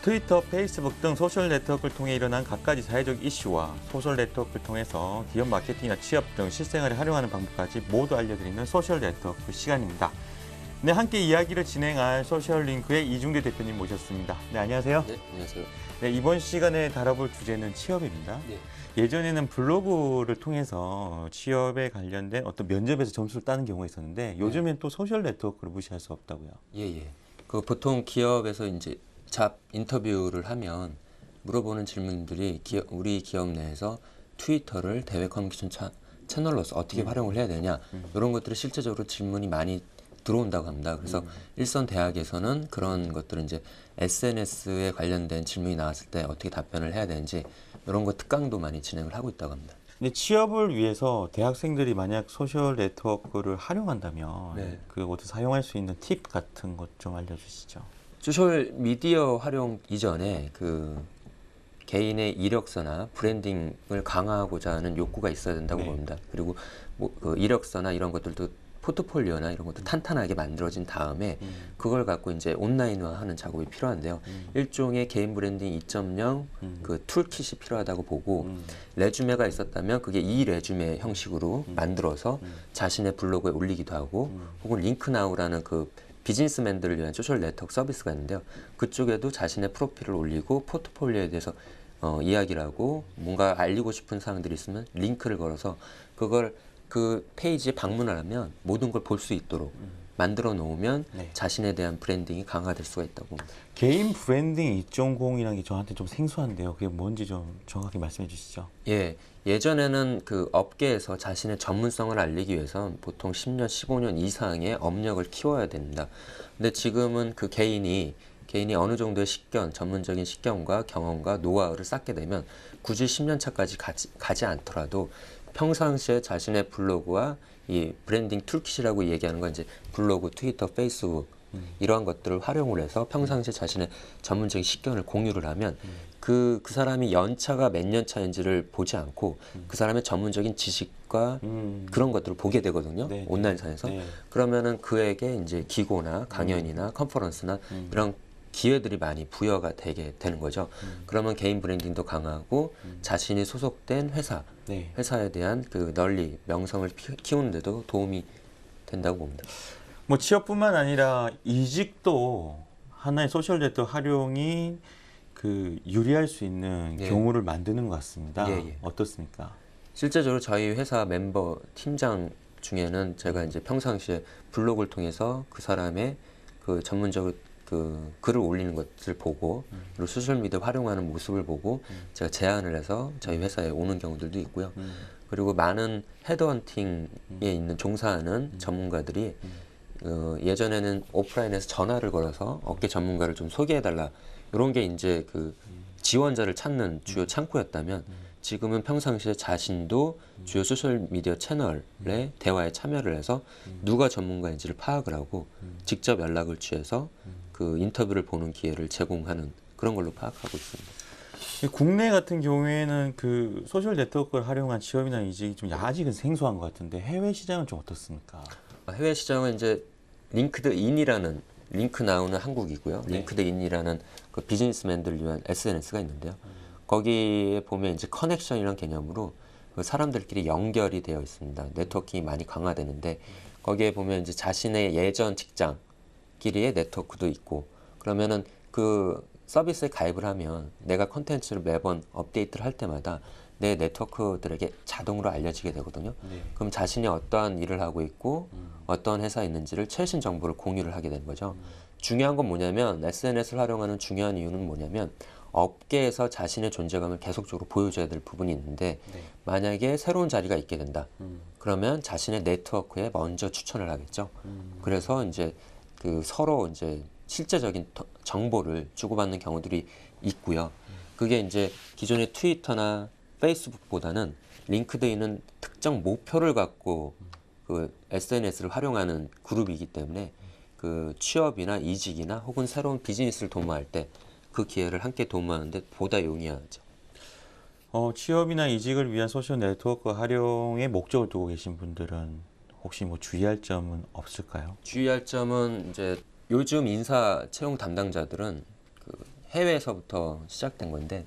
트위터, 페이스북 등 소셜 네트워크를 통해 일어난 갖가지 사회적 이슈와 소셜 네트워크를 통해서 기업 마케팅이나 취업 등 실생활에 활용하는 방법까지 모두 알려드리는 소셜 네트워크 시간입니다. 네, 함께 이야기를 진행할 소셜링크의 이중대 대표님 모셨습니다. 네, 안녕하세요. 네, 안녕하세요. 네, 이번 시간에 다뤄볼 주제는 취업입니다. 네. 예전에는 블로그를 통해서 취업에 관련된 어떤 면접에서 점수를 따는 경우가 있었는데 요즘엔 또 소셜 네트워크를 무시할 수 없다고요. 예. 그 보통 기업에서 이제 잡 인터뷰를 하면 물어보는 질문들이 우리 기업 내에서 트위터를 대외 커뮤니케이션 채널로서 어떻게 활용을 해야 되냐 이런 것들이 실제적으로 질문이 많이 들어온다고 합니다. 그래서 일선 대학에서는 그런 것들은 이제 SNS에 관련된 질문이 나왔을 때 어떻게 답변을 해야 되는지 이런 거 특강도 많이 진행을 하고 있다고 합니다. 근데 취업을 위해서 대학생들이 만약 소셜 네트워크를 활용한다면 네. 그 어떻게 사용할 수 있는 팁 같은 것 좀 알려주시죠. 소셜 미디어 활용 이전에 그 개인의 이력서나 브랜딩을 강화하고자 하는 욕구가 있어야 된다고 봅니다. 그리고 뭐 그 이력서나 이런 것들도 포트폴리오나 이런 것도 탄탄하게 만들어진 다음에 그걸 갖고 이제 온라인화하는 작업이 필요한데요. 일종의 개인 브랜딩 2.0 그 툴킷이 필요하다고 보고 레주메가 있었다면 그게 이 레주메 형식으로 만들어서 자신의 블로그에 올리기도 하고 혹은 링크나우라는 그 비즈니스맨들을 위한 소셜 네트워크 서비스가 있는데요. 그쪽에도 자신의 프로필을 올리고 포트폴리오에 대해서 이야기를 하고 뭔가 알리고 싶은 사항들이 있으면 링크를 걸어서 그걸 그 페이지에 방문을 하면 모든 걸 볼 수 있도록 만들어 놓으면 자신에 대한 브랜딩이 강화될 수가 있다고 봅니다. 개인 브랜딩 2.0이라는 게 저한테 좀 생소한데요. 그게 뭔지 좀 정확히 말씀해 주시죠. 예전에는 그 업계에서 자신의 전문성을 알리기 위해서 보통 10년, 15년 이상의 업력을 키워야 됩니다. 근데 지금은 그 개인이 어느 정도의 식견, 전문적인 식견과 경험과 노하우를 쌓게 되면 굳이 10년 차까지 가지 않더라도 평상시에 자신의 블로그와 이 브랜딩 툴킷이라고 얘기하는 건 이제 블로그, 트위터, 페이스북 이러한 것들을 활용을 해서 평상시에 자신의 전문적인 식견을 공유를 하면 그 사람이 연차가 몇 년 차인지를 보지 않고 그 사람의 전문적인 지식과 그런 것들을 보게 되거든요. 온라인상에서. 그러면은 그에게 이제 기고나 강연이나 컨퍼런스나 이런 기회들이 많이 부여가 되게 되는 거죠. 그러면 개인 브랜딩도 강하고 자신이 소속된 회사에 대한 그 널리 명성을 키우는 데도 도움이 된다고 봅니다. 뭐 취업뿐만 아니라 이직도 하나의 소셜 네트워크 활용이 그 유리할 수 있는 경우를 만드는 것 같습니다. 어떻습니까? 실제적으로 저희 회사 멤버 팀장 중에는 제가 이제 평상시에 블로그를 통해서 그 사람의 그 전문적으로 그 글을 올리는 것을 보고 그리고 소셜미디어 활용하는 모습을 보고 제가 제안을 해서 저희 회사에 오는 경우들도 있고요. 그리고 많은 헤드헌팅에 있는 종사하는 전문가들이 예전에는 오프라인에서 전화를 걸어서 업계 전문가를 좀 소개해달라 이런 게 이제 그 지원자를 찾는 주요 창구였다면 지금은 평상시에 자신도 주요 소셜미디어 채널에 대화에 참여를 해서 누가 전문가인지를 파악을 하고 직접 연락을 취해서 그 인터뷰를 보는 기회를 제공하는 그런 걸로 파악하고 있습니다. 국내 같은 경우에는 그 소셜 네트워크를 활용한 취업이나 이직이 좀 아직은 생소한 것 같은데 해외 시장은 좀 어떻습니까? 해외 시장은 이제 링크드인이라는 링크나우는 한국이고요. 링크드인이라는 그 비즈니스맨들을 위한 SNS가 있는데요. 거기에 보면 이제 커넥션이라는 개념으로 그 사람들끼리 연결이 되어 있습니다. 네트워킹이 많이 강화되는데 거기에 보면 이제 자신의 예전 직장끼리의 네트워크도 있고 그러면은 그 서비스에 가입을 하면 내가 컨텐츠를 매번 업데이트를 할 때마다 내 네트워크들에게 자동으로 알려지게 되거든요. 그럼 자신이 어떠한 일을 하고 있고 어떤 회사에 있는지를 최신 정보를 공유를 하게 되는 거죠. 중요한 건 뭐냐면 SNS를 활용하는 중요한 이유는 뭐냐면 업계에서 자신의 존재감을 계속적으로 보여줘야 될 부분이 있는데 만약에 새로운 자리가 있게 된다. 그러면 자신의 네트워크에 먼저 추천을 하겠죠. 그래서 이제 그 서로 이제 실제적인 정보를 주고받는 경우들이 있고요. 그게 이제 기존의 트위터나 페이스북보다는 링크드인은 특정 목표를 갖고 그 SNS를 활용하는 그룹이기 때문에 그 취업이나 이직이나 혹은 새로운 비즈니스를 도모할 때 그 기회를 함께 도모하는데 보다 용이하죠. 취업이나 이직을 위한 소셜 네트워크 활용에 목적을 두고 계신 분들은 혹시 뭐 주의할 점은 없을까요? 주의할 점은 이제 요즘 인사 채용 담당자들은 그 해외에서부터 시작된 건데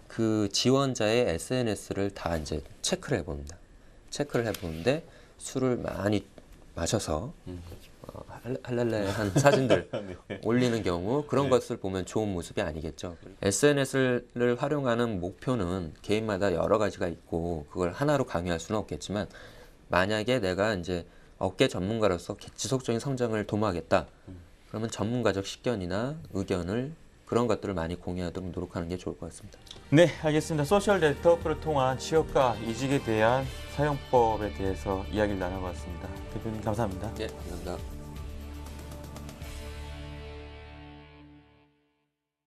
그 지원자의 SNS를 다 이제 체크를 해봅니다. 체크를 해보는데 술을 많이 마셔서 할랄레한 사진들 네. 올리는 경우 그런 것을 보면 좋은 모습이 아니겠죠. SNS를 활용하는 목표는 개인마다 여러 가지가 있고 그걸 하나로 강요할 수는 없겠지만 만약에 내가 이제 업계 전문가로서 지속적인 성장을 도모하겠다. 그러면 전문가적 식견이나 의견을 그런 것들을 많이 공유하도록 노력하는 게 좋을 것 같습니다. 네, 알겠습니다. 소셜 네트워크를 통한 취업과 이직에 대한 사용법에 대해서 이야기를 나눠봤습니다. 대표님 감사합니다. 네, 감사합니다.